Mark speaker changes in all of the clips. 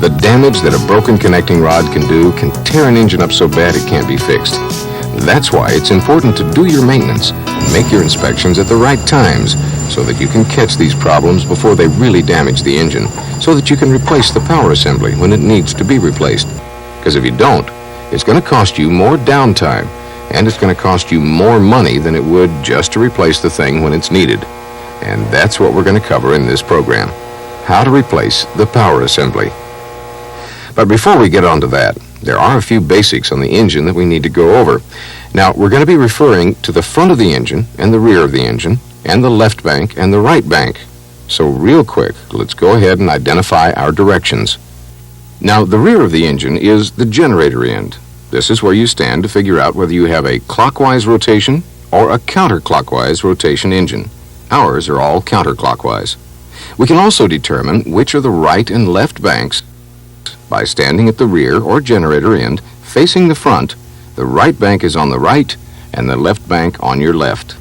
Speaker 1: The damage that a broken connecting rod can do can tear an engine up so bad it can't be fixed. That's why it's important to do your maintenance and make your inspections at the right times so that you can catch these problems before they really damage the engine, so that you can replace the power assembly when it needs to be replaced. Because if you don't, it's going to cost you more downtime, and it's going to cost you more money than it would just to replace the thing when it's needed. And that's what we're going to cover in this program: how to replace the power assembly. But before we get on to that, there are a few basics on the engine that we need to go over. Now, we're going to be referring to the front of the engine and the rear of the engine, and the left bank and the right bank. So real quick, let's go ahead and identify our directions. Now, the rear of the engine is the generator end. This is where you stand to figure out whether you have a clockwise rotation or a counterclockwise rotation engine. Ours are all counterclockwise. We can also determine which are the right and left banks by standing at the rear or generator end facing the front. The right bank is on the right and the left bank on your left.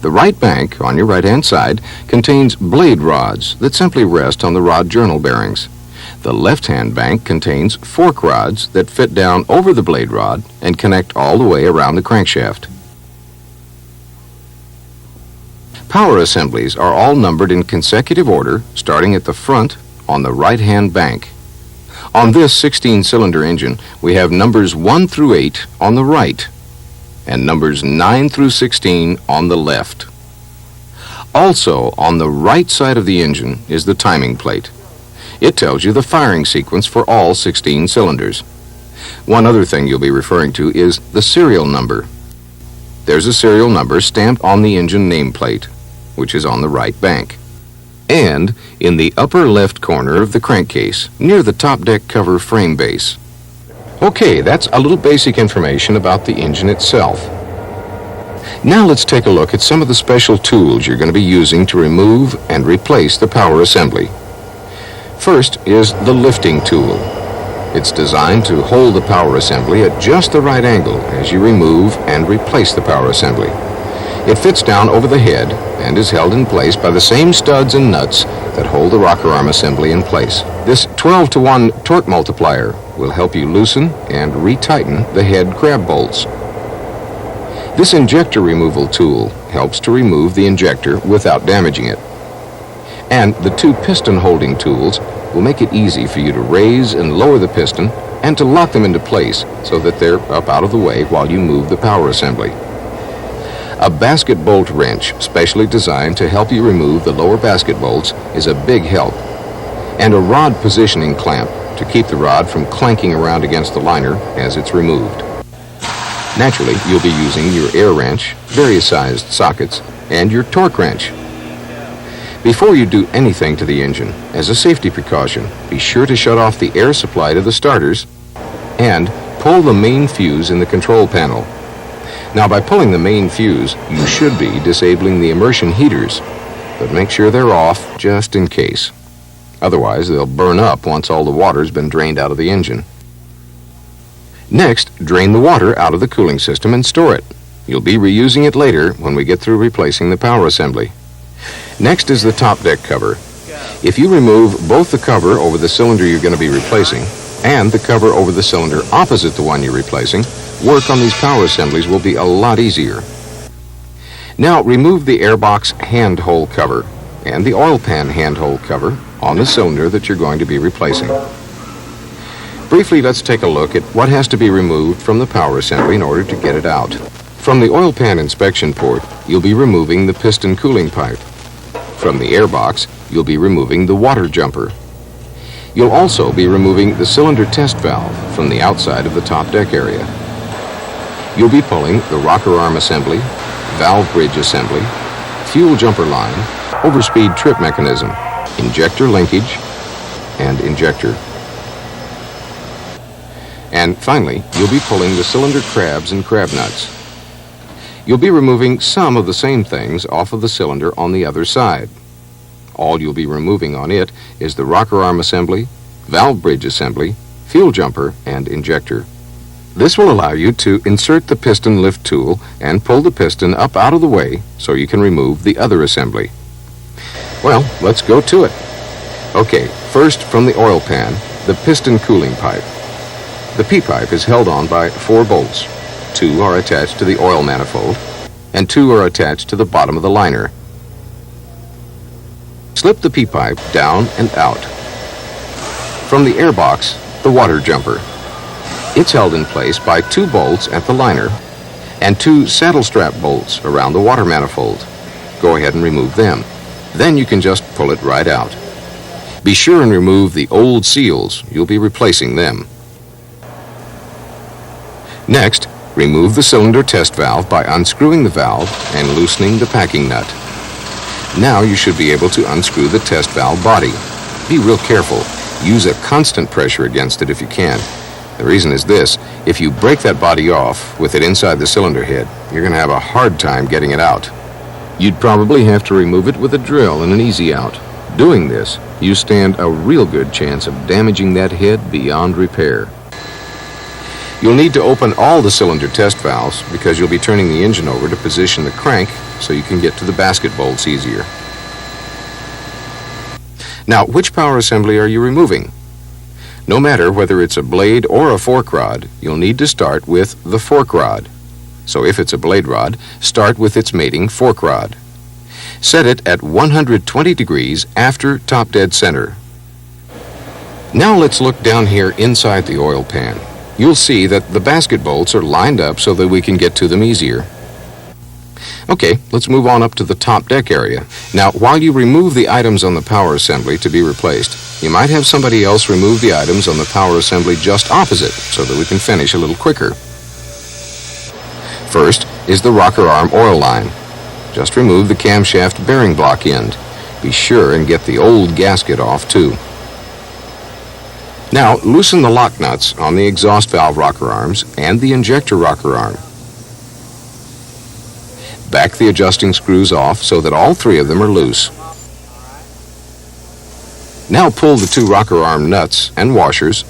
Speaker 1: The right bank on your right-hand side contains blade rods that simply rest on the rod journal bearings. The left-hand bank contains fork rods that fit down over the blade rod and connect all the way around the crankshaft. Power assemblies are all numbered in consecutive order, starting at the front on the right-hand bank. On this 16-cylinder engine, we have numbers 1 through 8 on the right, and numbers 9 through 16 on the left. Also, on the right side of the engine is the timing plate. It tells you the firing sequence for all 16 cylinders. One other thing you'll be referring to is the serial number. There's a serial number stamped on the engine nameplate, which is on the right bank, and in the upper left corner of the crankcase, near the top deck cover frame base. Okay, that's a little basic information about the engine itself. Now let's take a look at some of the special tools you're going to be using to remove and replace the power assembly. First is the lifting tool. It's designed to hold the power assembly at just the right angle as you remove and replace the power assembly. It fits down over the head and is held in place by the same studs and nuts that hold the rocker arm assembly in place. This 12-to-1 torque multiplier will help you loosen and retighten the head crab bolts. This injector removal tool helps to remove the injector without damaging it. And the two piston holding tools will make it easy for you to raise and lower the piston and to lock them into place so that they're up out of the way while you move the power assembly. A basket bolt wrench specially designed to help you remove the lower basket bolts is a big help, and a rod positioning clamp to keep the rod from clanking around against the liner as it's removed. Naturally, you'll be using your air wrench, various sized sockets, and your torque wrench. Before you do anything to the engine, as a safety precaution, be sure to shut off the air supply to the starters and pull the main fuse in the control panel. Now, by pulling the main fuse, you should be disabling the immersion heaters, but make sure they're off just in case. Otherwise, they'll burn up once all the water's been drained out of the engine. Next, drain the water out of the cooling system and store it. You'll be reusing it later when we get through replacing the power assembly. Next is the top deck cover. If you remove both the cover over the cylinder you're going to be replacing and the cover over the cylinder opposite the one you're replacing, work on these power assemblies will be a lot easier. Now remove the airbox hand hole cover and the oil pan hand hole cover on the cylinder that you're going to be replacing. Briefly, let's take a look at what has to be removed from the power assembly in order to get it out. From the oil pan inspection port, you'll be removing the piston cooling pipe. From the airbox, you'll be removing the water jumper. You'll also be removing the cylinder test valve from the outside of the top deck area. You'll be pulling the rocker arm assembly, valve bridge assembly, fuel jumper line, overspeed trip mechanism, injector linkage, and injector. And finally, you'll be pulling the cylinder crabs and crab nuts. You'll be removing some of the same things off of the cylinder on the other side. All you'll be removing on it is the rocker arm assembly, valve bridge assembly, fuel jumper, and injector. This will allow you to insert the piston lift tool and pull the piston up out of the way so you can remove the other assembly. Well, let's go to it. Okay, first from the oil pan, the piston cooling pipe. The P-pipe is held on by 4 bolts. 2 are attached to the oil manifold, and 2 are attached to the bottom of the liner. Slip the P-pipe down and out. From the air box, the water jumper. It's held in place by 2 bolts at the liner and 2 saddle strap bolts around the water manifold. Go ahead and remove them. Then you can just pull it right out. Be sure and remove the old seals. You'll be replacing them. Next, remove the cylinder test valve by unscrewing the valve and loosening the packing nut. Now you should be able to unscrew the test valve body. Be real careful. Use a constant pressure against it if you can. The reason is this: if you break that body off with it inside the cylinder head, you're going to have a hard time getting it out. You'd probably have to remove it with a drill and an easy out. Doing this, you stand a real good chance of damaging that head beyond repair. You'll need to open all the cylinder test valves because you'll be turning the engine over to position the crank so you can get to the basket bolts easier. Now, which power assembly are you removing? No matter whether it's a blade or a fork rod, you'll need to start with the fork rod. So if it's a blade rod, start with its mating fork rod. Set it at 120 degrees after top dead center. Now let's look down here inside the oil pan. You'll see that the basket bolts are lined up so that we can get to them easier. Okay, let's move on up to the top deck area. Now, while you remove the items on the power assembly to be replaced, you might have somebody else remove the items on the power assembly just opposite so that we can finish a little quicker. First is the rocker arm oil line. Just remove the camshaft bearing block end. Be sure and get the old gasket off too. Now, loosen the lock nuts on the exhaust valve rocker arms and the injector rocker arm. Back the adjusting screws off so that all 3 of them are loose. Now pull the 2 rocker arm nuts and washers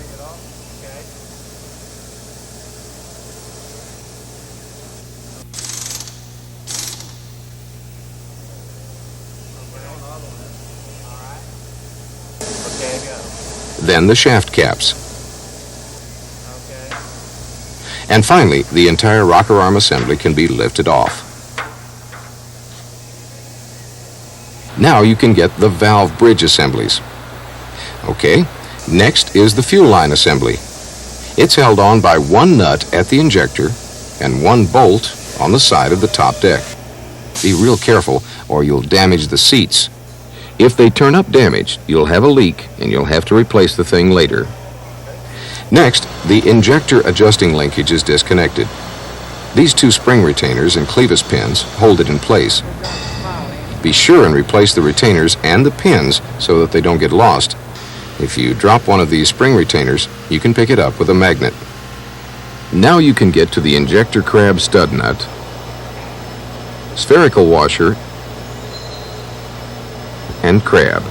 Speaker 1: then the shaft caps. And finally, the entire rocker arm assembly can be lifted off. Now you can get the valve bridge assemblies. Okay, next is the fuel line assembly. It's held on by 1 nut at the injector and 1 bolt on the side of the top deck. Be real careful or you'll damage the seats. If they turn up damaged, you'll have a leak and you'll have to replace the thing later. Next, the injector adjusting linkage is disconnected. These 2 spring retainers and clevis pins hold it in place. Be sure and replace the retainers and the pins so that they don't get lost. If you drop one of these spring retainers, you can pick it up with a magnet. Now you can get to the injector crab stud nut, spherical washer, and crab.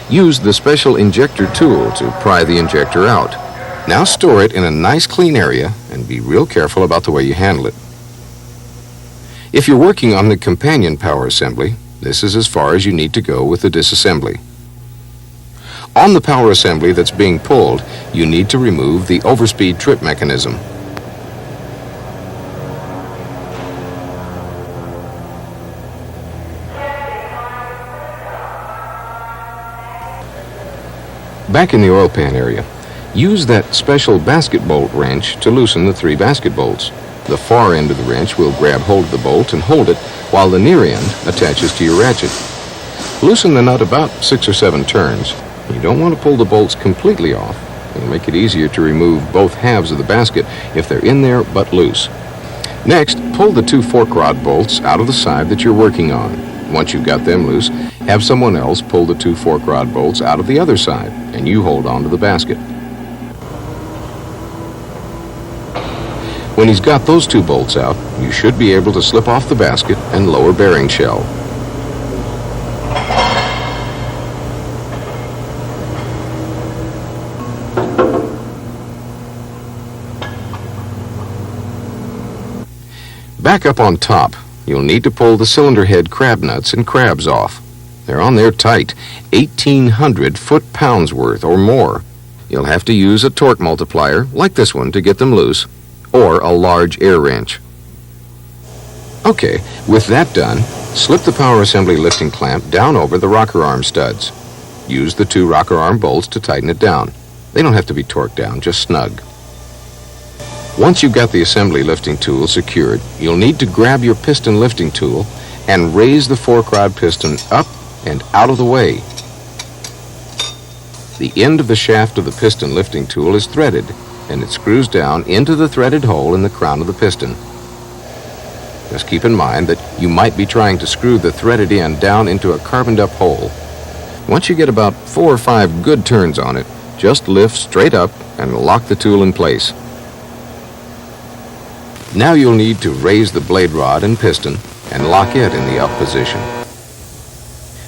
Speaker 1: Use the special injector tool to pry the injector out. Now store it in a nice clean area and be real careful about the way you handle it. If you're working on the companion power assembly, this is as far as you need to go with the disassembly. On the power assembly that's being pulled, you need to remove the overspeed trip mechanism. Back in the oil pan area, use that special basket bolt wrench to loosen the 3 basket bolts. The far end of the wrench will grab hold of the bolt and hold it, while the near end attaches to your ratchet. Loosen the nut about 6 or 7 turns. You don't want to pull the bolts completely off. It'll make it easier to remove both halves of the basket if they're in there but loose. Next, pull the 2 fork rod bolts out of the side that you're working on. Once you've got them loose, have someone else pull the 2 fork rod bolts out of the other side, and you hold on to the basket. When he's got those 2 bolts out, you should be able to slip off the basket and lower bearing shell. Back up on top, you'll need to pull the cylinder head crab nuts and crabs off. They're on there tight, 1,800 foot-pounds worth or more. You'll have to use a torque multiplier, like this one, to get them loose, or a large air wrench. Okay, with that done, slip the power assembly lifting clamp down over the rocker arm studs. Use the 2 rocker arm bolts to tighten it down. They don't have to be torqued down, just snug. Once you've got the assembly lifting tool secured, you'll need to grab your piston lifting tool and raise the fork rod piston up and out of the way. The end of the shaft of the piston lifting tool is threaded, and it screws down into the threaded hole in the crown of the piston. Just keep in mind that you might be trying to screw the threaded end down into a carboned-up hole. Once you get about 4 or 5 good turns on it, just lift straight up and lock the tool in place. Now you'll need to raise the blade rod and piston and lock it in the up position.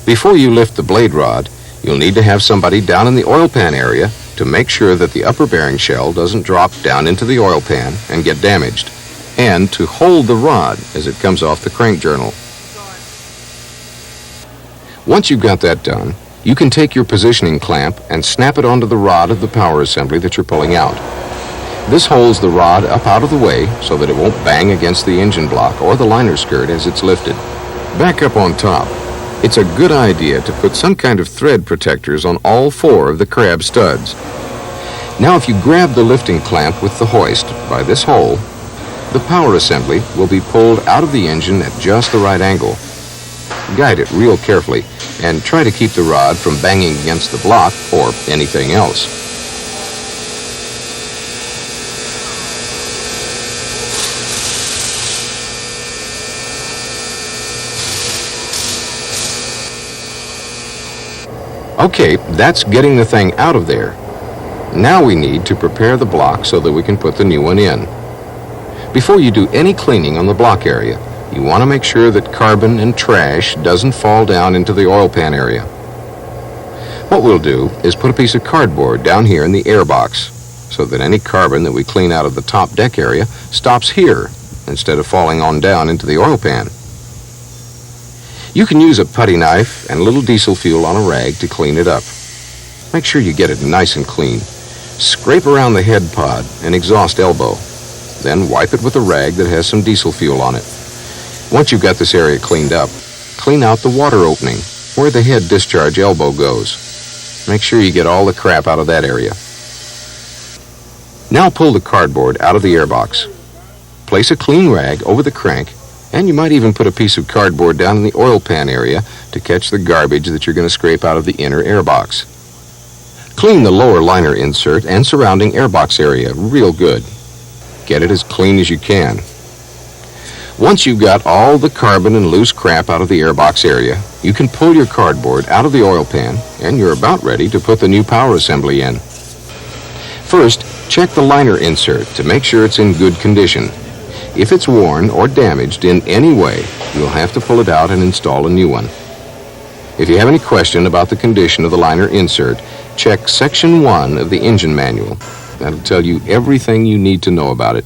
Speaker 1: Before you lift the blade rod, you'll need to have somebody down in the oil pan area to make sure that the upper bearing shell doesn't drop down into the oil pan and get damaged, and to hold the rod as it comes off the crank journal. Once you've got that done, you can take your positioning clamp and snap it onto the rod of the power assembly that you're pulling out. This holds the rod up out of the way so that it won't bang against the engine block or the liner skirt as it's lifted. Back up on top. It's a good idea to put some kind of thread protectors on all 4 of the crab studs. Now if you grab the lifting clamp with the hoist by this hole, the power assembly will be pulled out of the engine at just the right angle. Guide it real carefully and try to keep the rod from banging against the block or anything else. Okay, that's getting the thing out of there. Now we need to prepare the block so that we can put the new one in. Before you do any cleaning on the block area, you want to make sure that carbon and trash doesn't fall down into the oil pan area. What we'll do is put a piece of cardboard down here in the air box so that any carbon that we clean out of the top deck area stops here instead of falling on down into the oil pan. You can use a putty knife and a little diesel fuel on a rag to clean it up. Make sure you get it nice and clean. Scrape around the head pod and exhaust elbow. Then wipe it with a rag that has some diesel fuel on it. Once you've got this area cleaned up, clean out the water opening where the head discharge elbow goes. Make sure you get all the crap out of that area. Now pull the cardboard out of the airbox. Place a clean rag over the crank, and you might even put a piece of cardboard down in the oil pan area to catch the garbage that you're going to scrape out of the inner airbox. Clean the lower liner insert and surrounding airbox area real good. Get it as clean as you can. Once you've got all the carbon and loose crap out of the airbox area, you can pull your cardboard out of the oil pan, and you're about ready to put the new power assembly in. First, check the liner insert to make sure it's in good condition. If it's worn or damaged in any way, you'll have to pull it out and install a new one. If you have any question about the condition of the liner insert, check Section 1 of the engine manual. That'll tell you everything you need to know about it.